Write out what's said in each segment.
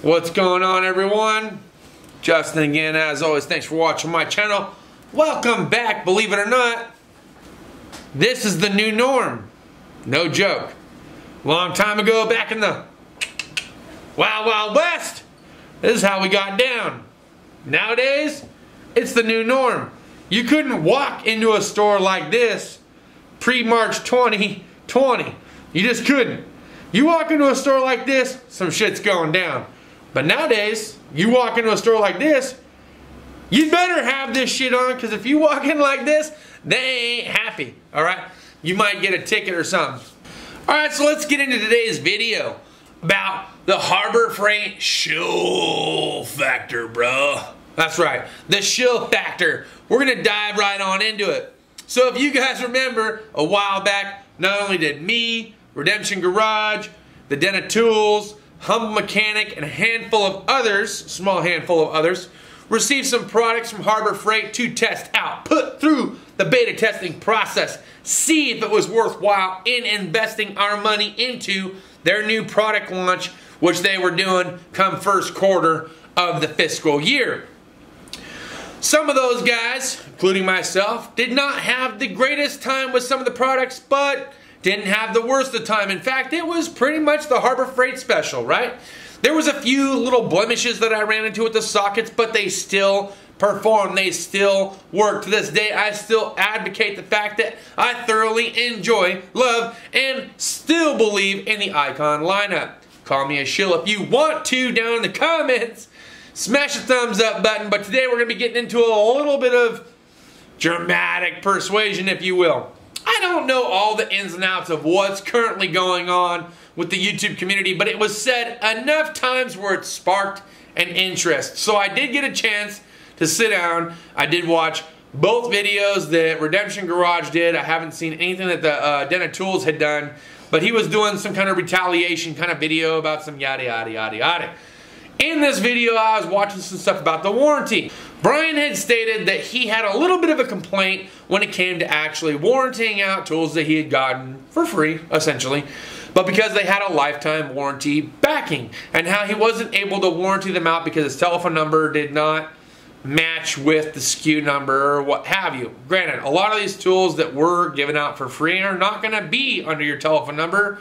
What's going on, everyone? Justin again, as always. Thanks for watching my channel. Welcome back. Believe it or not, this is the new norm. No joke. Long time ago, back in the Wild Wild West, this is how we got down. Nowadays, it's the new norm. You couldn't walk into a store like this pre-March 2020. You just couldn't. You walk into a store like this, some shit's going down. But nowadays, you walk into a store like this, you better have this shit on, because if you walk in like this, they ain't happy, alright? You might get a ticket or something. Alright, so let's get into today's video about the Harbor Freight Shill factor, bro. That's right, the Shill factor. We're going to dive right on into it. So if you guys remember, a while back, not only did me, Redemption Garage, the Den of Tools, Humble Mechanic, and a handful of others, small handful of others, receive some products from Harbor Freight to test out, put through the beta testing process, see if it was worthwhile in investing our money into their new product launch, which they were doing come first quarter of the fiscal year. Some of those guys, including myself, did not have the greatest time with some of the products, but didn't have the worst of time. In fact, it was pretty much the Harbor Freight special, right? There was a few little blemishes that I ran into with the sockets, but they still perform. They still work. To this day, I still advocate the fact that I thoroughly enjoy, love, and still believe in the Icon lineup. Call me a shill if you want to down in the comments. Smash the thumbs up button. But today we're going to be getting into a little bit of dramatic persuasion, if you will. I don't know all the ins and outs of what's currently going on with the YouTube community, but it was said enough times where it sparked an interest. So I did get a chance to sit down. I did watch both videos that Redemption Garage did. I haven't seen anything that the Den of Tools had done, but he was doing some kind of retaliation kind of video about some yada yada yada yada. In this video, I was watching some stuff about the warranty. Brian had stated that he had a little bit of a complaint when it came to actually warrantying out tools that he had gotten for free, essentially, but because they had a lifetime warranty backing, and how he wasn't able to warranty them out because his telephone number did not match with the SKU number or what have you. Granted, a lot of these tools that were given out for free are not going to be under your telephone number,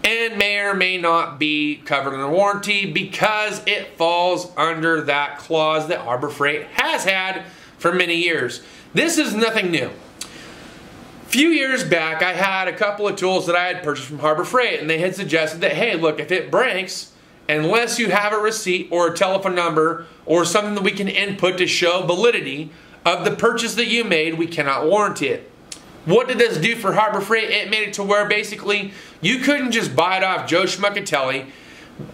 and may or may not be covered under warranty because it falls under that clause that Harbor Freight has had for many years. This is nothing new. A few years back, I had a couple of tools that I had purchased from Harbor Freight, and they had suggested that, hey, look, if it breaks, unless you have a receipt or a telephone number or something that we can input to show validity of the purchase that you made, we cannot warranty it. What did this do for Harbor Freight? It made it to where basically you couldn't just buy it off Joe Schmuckatelli,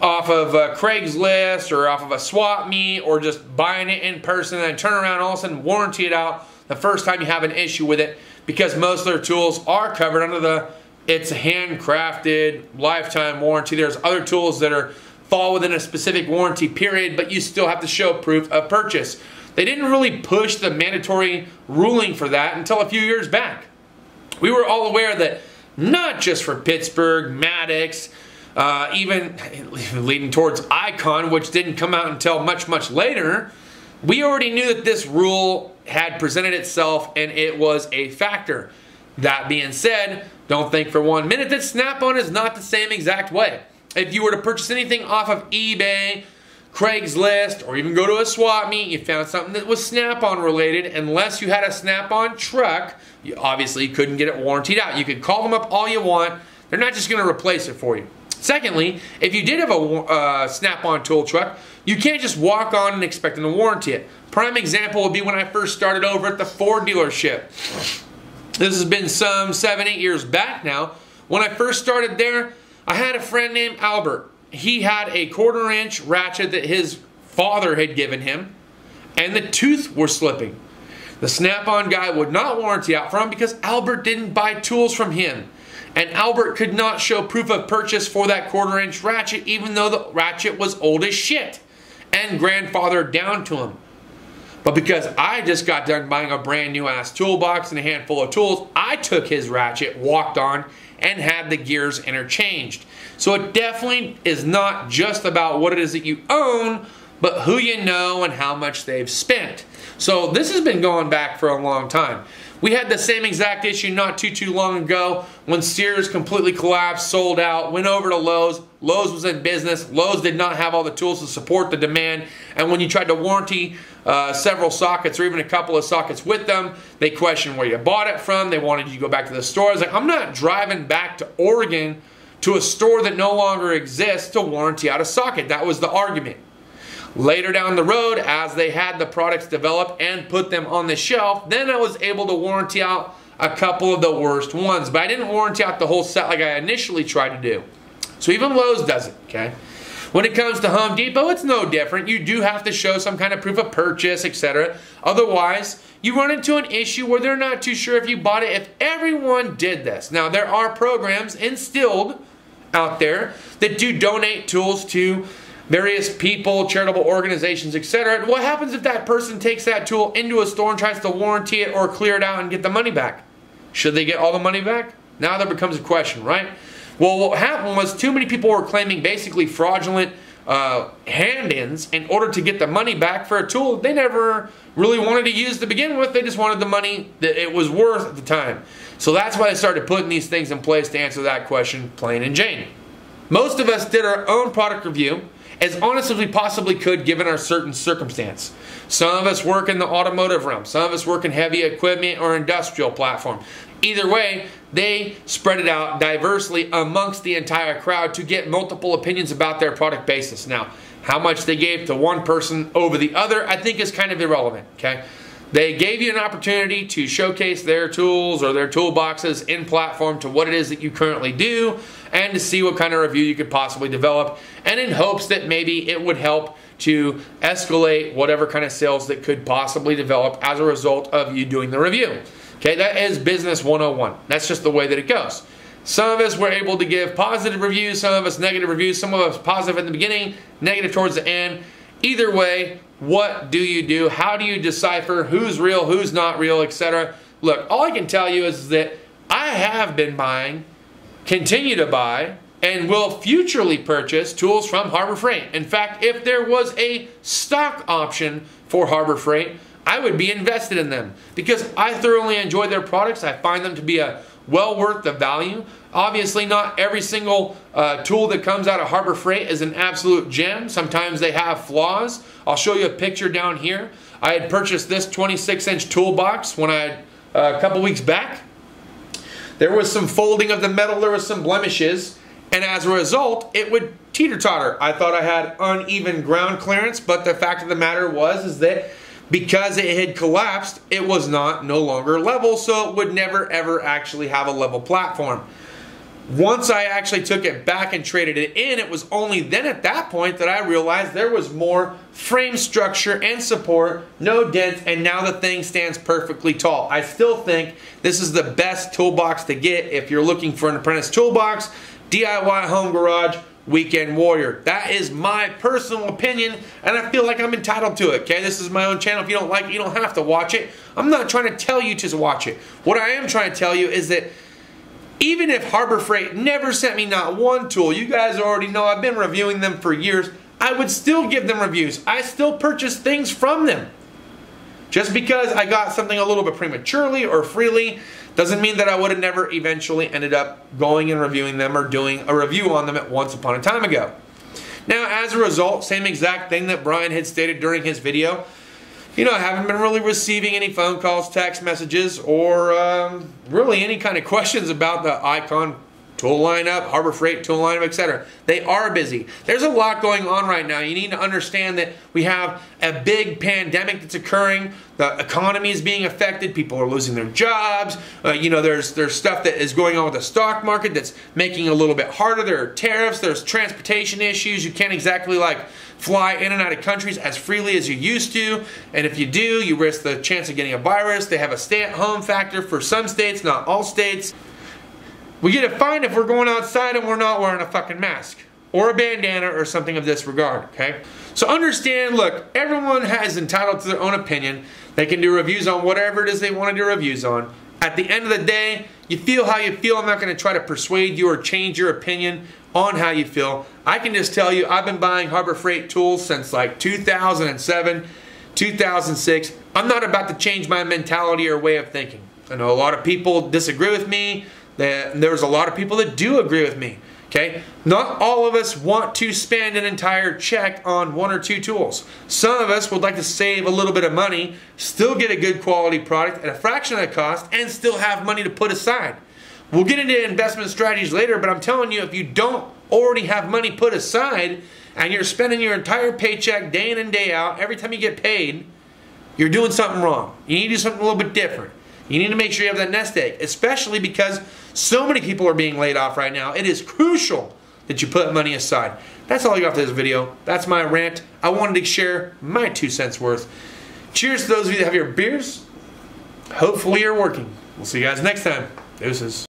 off of Craigslist or off of a swap meet, or just buying it in person and then turn around and all of a sudden warranty it out the first time you have an issue with it, because most of their tools are covered under the it's a handcrafted lifetime warranty. There's other tools that fall within a specific warranty period, but you still have to show proof of purchase. They didn't really push the mandatory ruling for that until a few years back. We were all aware that not just for Pittsburgh, Maddox, even leading towards Icon, which didn't come out until much, much later, we already knew that this rule had presented itself and it was a factor. That being said, don't think for 1 minute that Snap-on is not the same exact way. If you were to purchase anything off of eBay, Craigslist, or even go to a swap meet, you found something that was Snap-on related, unless you had a Snap-on truck, you obviously couldn't get it warrantied out. You could call them up all you want. They're not just going to replace it for you. Secondly, if you did have a Snap-on tool truck, you can't just walk on and expect them to warranty it. Prime example would be when I first started over at the Ford dealership. This has been some 7-8 years back now. When I first started there, I had a friend named Albert. He had a 1/4-inch ratchet that his father had given him, and the tooth were slipping. The Snap-on guy would not warranty out for him because Albert didn't buy tools from him. And Albert could not show proof of purchase for that 1/4-inch ratchet, even though the ratchet was old as shit and grandfathered down to him. But because I just got done buying a brand new ass toolbox and a handful of tools, I took his ratchet, walked on, and had the gears interchanged. So it definitely is not just about what it is that you own, but who you know and how much they've spent. So this has been going back for a long time. We had the same exact issue not too long ago when Sears completely collapsed, sold out, went over to Lowe's. Lowe's was in business. Lowe's did not have all the tools to support the demand. And when you tried to warranty several sockets or even a couple of sockets with them, they questioned where you bought it from. They wanted you to go back to the store. I was like, I'm not driving back to Oregon to a store that no longer exists to warranty out a socket. That was the argument. Later down the road, as they had the products developed and put them on the shelf, then I was able to warranty out a couple of the worst ones. But I didn't warranty out the whole set like I initially tried to do. So even Lowe's does it, okay? When it comes to Home Depot, it's no different. You do have to show some kind of proof of purchase, etc. Otherwise, you run into an issue where they're not too sure if you bought it, if everyone did this. Now, there are programs instilled out there that do donate tools to various people, charitable organizations, etc. What happens if that person takes that tool into a store and tries to warranty it or clear it out and get the money back? Should they get all the money back? Now that becomes a question, right? Well, what happened was too many people were claiming basically fraudulent hand-ins in order to get the money back for a tool they never really wanted to use to begin with. They just wanted the money that it was worth at the time. So that's why I started putting these things in place to answer that question plain and Jane. Most of us did our own product review as honest as we possibly could given our certain circumstance. Some of us work in the automotive realm. Some of us work in heavy equipment or industrial platform. Either way, they spread it out diversely amongst the entire crowd to get multiple opinions about their product basis. Now, how much they gave to one person over the other, I think is kind of irrelevant, okay? They gave you an opportunity to showcase their tools or their toolboxes in platform to what it is that you currently do and to see what kind of review you could possibly develop, and in hopes that maybe it would help to escalate whatever kind of sales that could possibly develop as a result of you doing the review. Okay, that is business 101. That's just the way that it goes. Some of us were able to give positive reviews, some of us negative reviews, some of us positive in the beginning, negative towards the end. Either way, what do you do? How do you decipher who's real, who's not real, etc.? Look, all I can tell you is that I have been buying, continue to buy, and will futurely purchase tools from Harbor Freight. In fact, if there was a stock option for Harbor Freight, I would be invested in them because I thoroughly enjoy their products. I find them to be well worth the value. Obviously, not every single tool that comes out of Harbor Freight is an absolute gem. Sometimes they have flaws. I'll show you a picture down here. I had purchased this 26-inch toolbox when a couple weeks back. There was some folding of the metal. There was some blemishes. And as a result, it would teeter-totter. I thought I had uneven ground clearance, but the fact of the matter is that because it had collapsed, it was no longer level, so it would never ever actually have a level platform. Once I actually took it back and traded it in, it was only then at that point that I realized there was more frame structure and support, no dents, and now the thing stands perfectly tall. I still think this is the best toolbox to get if you're looking for an apprentice toolbox, DIY home garage, weekend warrior. That is my personal opinion, and I feel like I'm entitled to it, okay? This is my own channel. If you don't like it, you don't have to watch it. I'm not trying to tell you to watch it. What I am trying to tell you is that even if Harbor Freight never sent me not one tool, you guys already know I've been reviewing them for years, I would still give them reviews. I still purchase things from them. Just because I got something a little bit prematurely or freely doesn't mean that I would have never eventually ended up going and reviewing them or doing a review on them at once upon a time ago. Now, as a result, same exact thing that Brian had stated during his video, you know, I haven't been really receiving any phone calls, text messages, or really any kind of questions about the Icon tool lineup, Harbor Freight tool lineup, etc. They are busy. There's a lot going on right now. You need to understand that we have a big pandemic that's occurring. The economy is being affected. People are losing their jobs. You know, there's stuff that is going on with the stock market that's making it a little bit harder. There are tariffs. There's transportation issues. You can't exactly like fly in and out of countries as freely as you used to. And if you do, you risk the chance of getting a virus. They have a stay-at-home factor for some states, not all states. We get a fine if we're going outside and we're not wearing a fucking mask or a bandana or something of this regard, okay? So understand, look, everyone is entitled to their own opinion. They can do reviews on whatever it is they want to do reviews on. At the end of the day, you feel how you feel. I'm not going to try to persuade you or change your opinion. on how you feel. I can just tell you, I've been buying Harbor Freight tools since like 2007, 2006. I'm not about to change my mentality or way of thinking. I know a lot of people disagree with me. There's a lot of people that do agree with me. Okay, not all of us want to spend an entire check on 1 or 2 tools. Some of us would like to save a little bit of money, still get a good quality product at a fraction of the cost, and still have money to put aside. We'll get into investment strategies later, but I'm telling you, if you don't already have money put aside and you're spending your entire paycheck day in and day out, every time you get paid, you're doing something wrong. You need to do something a little bit different. You need to make sure you have that nest egg, especially because so many people are being laid off right now. It is crucial that you put money aside. That's all I got for this video. That's my rant. I wanted to share my 2 cents worth. Cheers to those of you that have your beers. Hopefully you're working. We'll see you guys next time. Deuces.